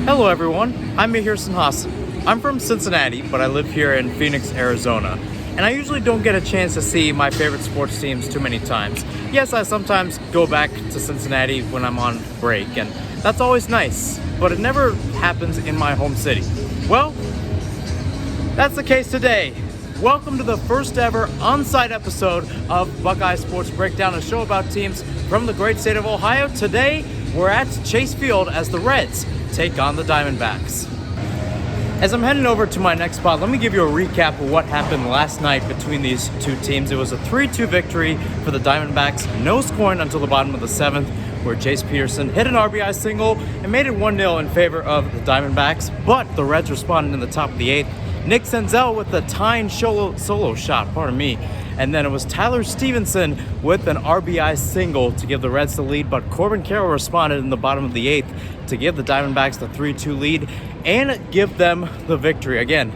Hello everyone, I'm Mihir Sinhasan. I'm from Cincinnati, but I live here in Phoenix, Arizona. And I usually don't get a chance to see my favorite sports teams too many times. Yes, I sometimes go back to Cincinnati when I'm on break, and that's always nice, but it never happens in my home city. Well, that's the case today. Welcome to the first ever on-site episode of Buckeye Sports Breakdown, a show about teams from the great state of Ohio. Today, we're at Chase Field as the Reds take on the Diamondbacks. As I'm heading over to my next spot, let me give you a recap of what happened last night between these two teams. It was a 3-2 victory for the Diamondbacks, no scoring until the bottom of the seventh, where Jace Peterson hit an RBI single and made it 1-0 in favor of the Diamondbacks, but the Reds responded in the top of the eighth. Nick Senzel with the tying solo shot, and then it was Tyler Stevenson with an RBI single to give the Reds the lead, but Corbin Carroll responded in the bottom of the eighth to give the Diamondbacks the 3-2 lead and give them the victory. Again,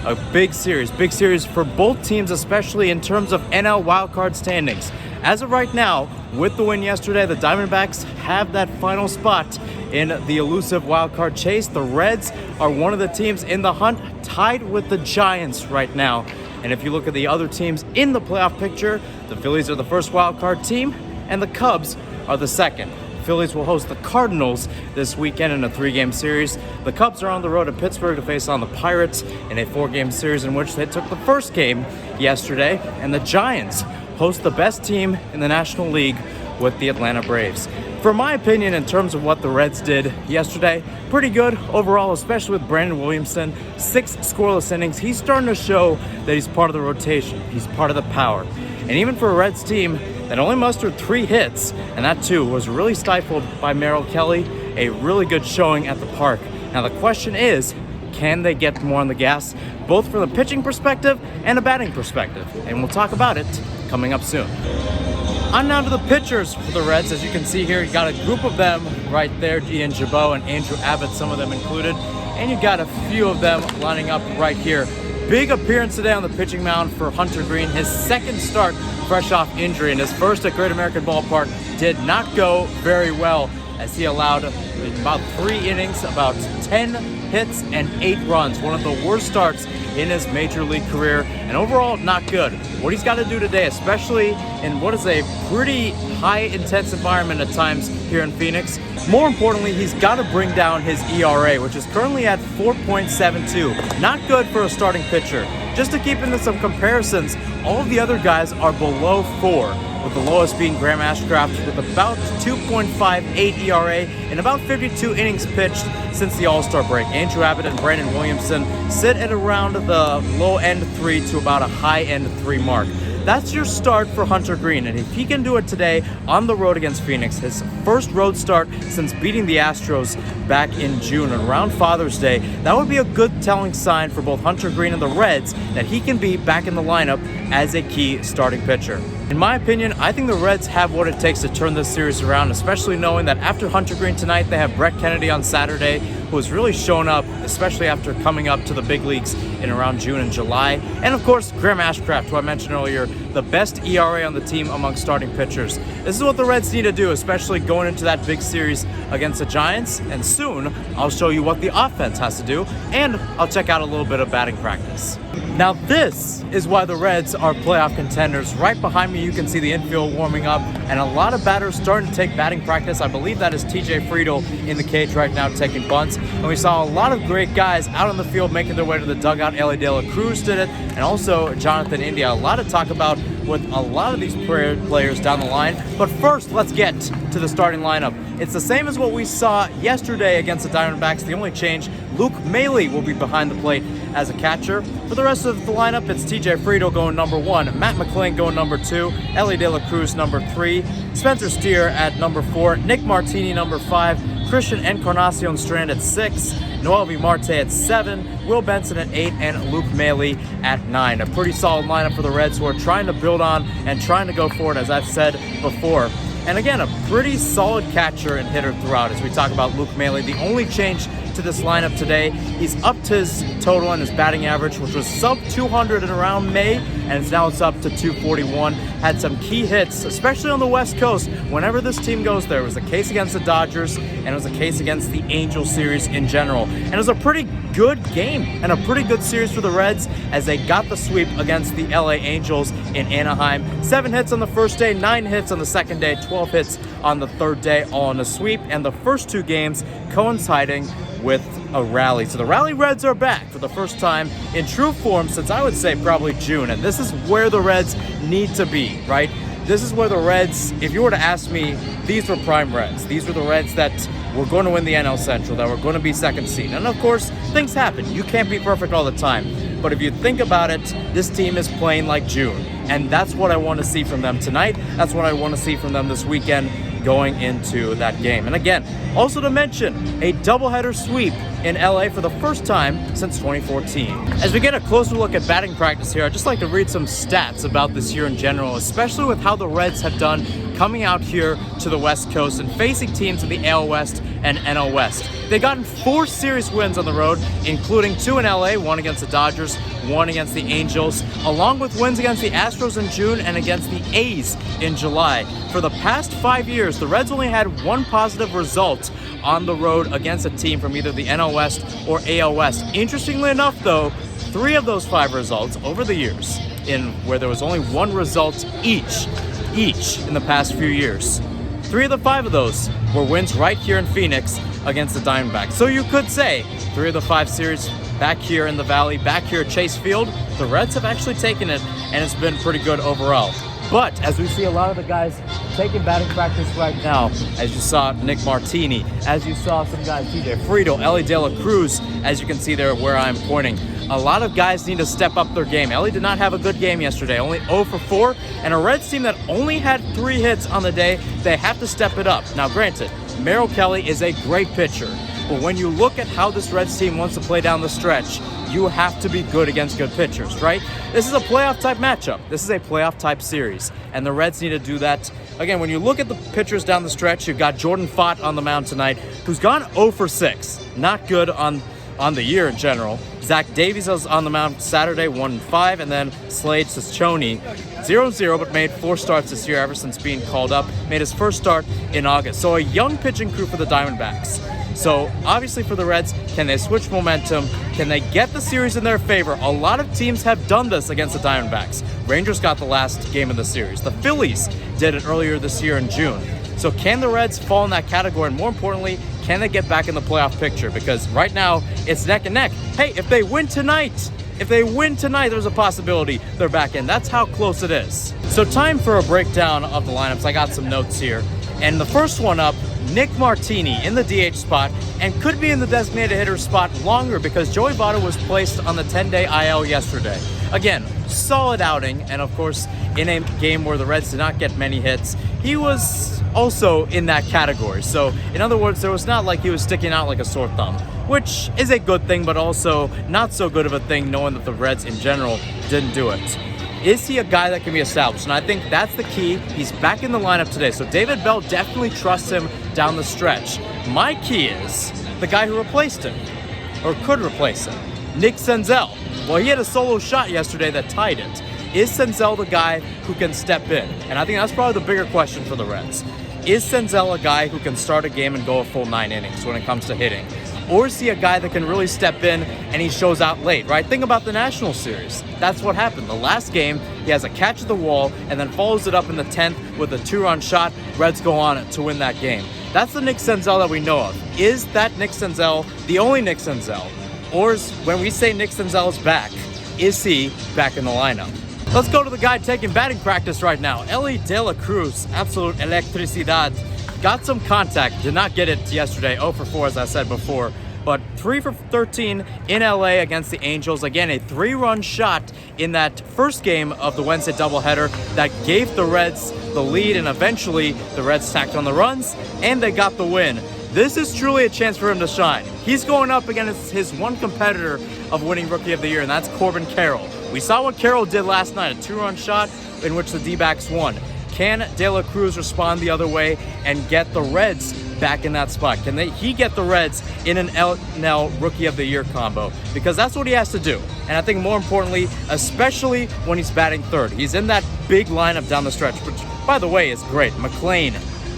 a big series for both teams, especially in terms of NL wildcard standings. As of right now, with the win yesterday, the Diamondbacks have that final spot in the elusive wildcard chase. The Reds are one of the teams in the hunt, tied with the Giants right now. And if you look at the other teams in the playoff picture, the Phillies are the first wildcard team, and the Cubs are the second. The Phillies will host the Cardinals this weekend in a 3-game series. The Cubs are on the road to Pittsburgh to face on the Pirates in a 4-game series in which they took the first game yesterday. And the Giants host the best team in the National League with the Atlanta Braves. For my opinion, in terms of what the Reds did yesterday, pretty good overall, especially with Brandon Williamson. 6 scoreless innings. He's starting to show that he's part of the rotation. He's part of the power. And even for a Reds team that only mustered 3 hits, and that too was really stifled by Merrill Kelly, a really good showing at the park. Now the question is, can they get more on the gas, both from the pitching perspective and a batting perspective? And we'll talk about it coming up soon. On now to the pitchers for the Reds. As you can see here, you got a group of them right there, Ian Gibaut and Andrew Abbott, some of them included. And you got a few of them lining up right here. Big appearance today on the pitching mound for Hunter Greene. His second start fresh off injury, and his first at Great American Ballpark did not go very well, as he allowed about 3 innings, about 10 hits and 8 runs. One of the worst starts in his major league career, and overall not good. What he's got to do today, especially in what is a pretty high intense environment at times here in Phoenix, more importantly, he's got to bring down his ERA, which is currently at 4.72. Not good for a starting pitcher. Just to keep into some comparisons, all of the other guys are below 4, with the lowest being Graham Ashcraft with about 2.58 ERA and about 52 innings pitched since the All-Star break. Andrew Abbott and Brandon Williamson sit at around the low-end 3 to about a high-end 3 mark. That's your start for Hunter Greene, and if he can do it today on the road against Phoenix, his first road start since beating the Astros back in June around Father's Day, that would be a good telling sign for both Hunter Greene and the Reds that he can be back in the lineup as a key starting pitcher. In my opinion, I think the Reds have what it takes to turn this series around, especially knowing that after Hunter Greene tonight, they have Brett Kennedy on Saturday, who has really shown up, especially after coming up to the big leagues in around June and July. And of course, Graham Ashcraft, who I mentioned earlier, the best ERA on the team among starting pitchers. This is what the Reds need to do, especially going into that big series against the Giants. And soon, I'll show you what the offense has to do, and I'll check out a little bit of batting practice. Now this is why the Reds are playoff contenders. Right behind me, you can see the infield warming up, and a lot of batters starting to take batting practice. I believe that is TJ Friedl in the cage right now taking bunts. And we saw a lot of great guys out on the field making their way to the dugout. Ellie De La Cruz did it, and also Jonathan India. A lot to talk about with a lot of these players down the line. But first, let's get to the starting lineup. It's the same as what we saw yesterday against the Diamondbacks. The only change, Luke Maile will be behind the plate as a catcher. For the rest of the lineup, it's TJ Friedl going number 1, Matt McClain going number 2, Ellie De La Cruz number 3, Spencer Steer at number 4, Nick Martini number 5, Christian Encarnacion Strand at 6, Noel V. Marte at 7, Will Benson at 8, and Luke Maile at 9. A pretty solid lineup for the Reds, who are trying to build on and trying to go forward, as I've said before. And again, a pretty solid catcher and hitter throughout as we talk about Luke Maile. The only change to this lineup today, he's upped his total and his batting average, which was sub 200 in around May, and now it's up to 241. Had some key hits, especially on the West Coast. Whenever this team goes there, it was a case against the Dodgers, and it was a case against the Angels series in general. And it was a pretty good game and a pretty good series for the Reds as they got the sweep against the LA Angels in Anaheim. 7 hits on the first day, 9 hits on the second day, 12 hits on the third day, all in a sweep, and the first 2 games coinciding with a rally. So the Rally Reds are back for the first time in true form since I would say probably June, and this is where the Reds need to be, right? This is where the Reds, if you were to ask me, these were prime Reds. These were the Reds that were going to win the NL Central, that were going to be second seed. And of course, things happen. You can't be perfect all the time. But if you think about it, this team is playing like June. And that's what I want to see from them tonight. That's what I want to see from them this weekend going into that game. And again, also to mention, a doubleheader sweep in LA for the first time since 2014. As we get a closer look at batting practice here, I'd just like to read some stats about this year in general, especially with how the Reds have done coming out here to the West Coast and facing teams in the AL West and NL West. They've gotten 4 series wins on the road, including 2 in LA, 1 against the Dodgers, 1 against the Angels, along with wins against the Astros in June and against the A's in July. For the past 5 years, the Reds only had 1 positive result on the road against a team from either the NL West or AL West. Interestingly enough, though, 3 of those 5 results over the years, in where there was only 1 result each in the past few years. 3 of the 5 of those were wins right here in Phoenix against the Diamondbacks. So you could say 3 of the 5 series back here in the Valley, back here at Chase Field, the Reds have actually taken it, and it's been pretty good overall. But as we see a lot of the guys taking batting practice right now, as you saw Nick Martini, as you saw some guys, TJ Friedl, Elly De La Cruz, as you can see there where I'm pointing, a lot of guys need to step up their game. Elly did not have a good game yesterday, only 0 for 4, and a Reds team that only had 3 hits on the day, they have to step it up. Now granted, Merrill Kelly is a great pitcher, but when you look at how this Reds team wants to play down the stretch, you have to be good against good pitchers, right? This is a playoff type matchup. This is a playoff type series, and the Reds need to do that. Again, when you look at the pitchers down the stretch, you've got Jordan Fott on the mound tonight, who's gone 0 for 6. Not good on the year in general. Zach Davies was on the mound Saturday, 1-5, and then Slade Cincinnati, 0-0, but made 4 starts this year ever since being called up. Made his first start in August. So a young pitching crew for the Diamondbacks. So obviously for the Reds, can they switch momentum? Can they get the series in their favor? A lot of teams have done this against the Diamondbacks. Rangers got the last game of the series. The Phillies did it earlier this year in June. So can the Reds fall in that category? And more importantly, can they get back in the playoff picture? Because right now, it's neck and neck. Hey, if they win tonight, there's a possibility they're back in. That's how close it is. So time for a breakdown of the lineups. I got some notes here. And the first one up, Nick Martini in the DH spot and could be in the designated hitter spot longer because Joey Votto was placed on the 10-day IL yesterday. Again, solid outing, and of course, in a game where the Reds did not get many hits, he was also in that category. So, in other words, there was not like he was sticking out like a sore thumb, which is a good thing, but also not so good of a thing knowing that the Reds in general didn't do it. Is he a guy that can be established? And I think that's the key. He's back in the lineup today. So David Bell definitely trusts him down the stretch. My key is the guy who replaced him, or could replace him, Nick Senzel. Well, he had a solo shot yesterday that tied it. Is Senzel the guy who can step in? And I think that's probably the bigger question for the Reds. Is Senzel a guy who can start a game and go a full 9 innings when it comes to hitting? Or is he a guy that can really step in and he shows out late, right? Think about the National Series. That's what happened. The last game, he has a catch at the wall and then follows it up in the 10th with a 2-run shot. Reds go on to win that game. That's the Nick Senzel that we know of. Is that Nick Senzel the only Nick Senzel? Or is, when we say Nick Senzel is back, is he back in the lineup? Let's go to the guy taking batting practice right now. Elly De La Cruz, absolute electricidad. Got some contact, did not get it yesterday, 0 for 4 as I said before, but 3 for 13 in LA against the Angels. Again, a 3-run shot in that first game of the Wednesday doubleheader that gave the Reds the lead, and eventually the Reds tacked on the runs and they got the win. This is truly a chance for him to shine. He's going up against his one competitor of winning Rookie of the Year, and that's Corbin Carroll. We saw what Carroll did last night, a 2-run shot in which the D-backs won. Can De La Cruz respond the other way and get the Reds back in that spot? Can he get the Reds in an NL Rookie of the Year combo? Because that's what he has to do. And I think more importantly, especially when he's batting third, he's in that big lineup down the stretch, which, by the way, is great. McLean,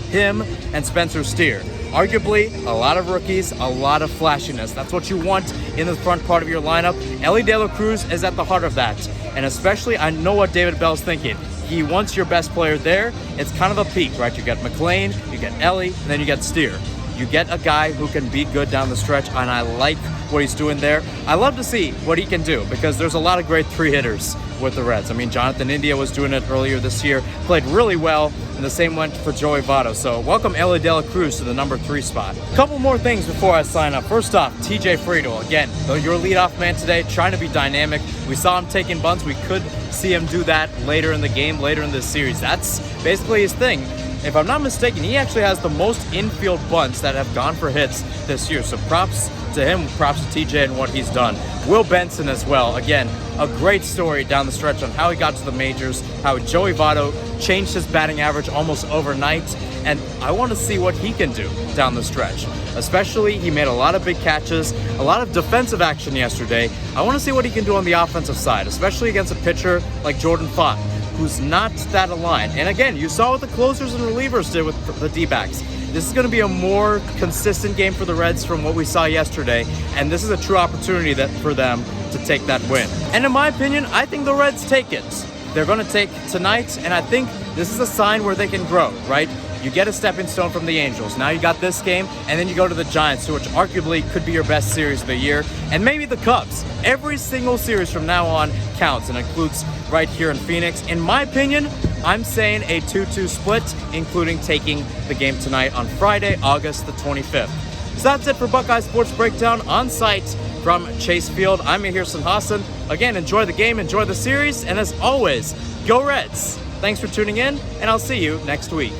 him, and Spencer Steer. Arguably, a lot of rookies, a lot of flashiness. That's what you want in the front part of your lineup. Elly De La Cruz is at the heart of that. And especially, I know what David Bell's thinking. He wants your best player there. It's kind of a peak, right? You get McLean, you get Elly, and then you get Steer. You get a guy who can be good down the stretch, and I like what he's doing there. I love to see what he can do because there's a lot of great three hitters with the Reds. I mean, Jonathan India was doing it earlier this year, played really well, and the same went for Joey Votto. So welcome Elly De La Cruz to the number 3 spot. A couple more things before I sign up. First off, TJ Friedel. Again, your leadoff man today, trying to be dynamic. We saw him taking bunts. We could see him do that later in the game, later in this series. That's basically his thing. If I'm not mistaken, he actually has the most infield bunts that have gone for hits this year. So props to him, props to TJ and what he's done. Will Benson as well. Again, a great story down the stretch on how he got to the majors, how Joey Votto changed his batting average almost overnight. And I want to see what he can do down the stretch. Especially, he made a lot of big catches, a lot of defensive action yesterday. I want to see what he can do on the offensive side, especially against a pitcher like Jordan Fott, who's not that aligned. And again, you saw what the closers and relievers did with the D-backs. This is going to be a more consistent game for the Reds from what we saw yesterday, and this is a true opportunity for them to take that win. And in my opinion, I think the Reds take it. They're going to take tonight, and I think this is a sign where they can grow, right? You get a stepping stone from the Angels. Now you got this game, and then you go to the Giants, which arguably could be your best series of the year, and maybe the Cubs. Every single series from now on counts and includes right here in Phoenix. In my opinion, I'm saying a 2-2 split, including taking the game tonight on Friday, August the 25th. So that's it for Buckeye Sports Breakdown on site from Chase Field. I'm Mihir Sinhasan. Again, enjoy the game, enjoy the series, and as always, go Reds! Thanks for tuning in, and I'll see you next week.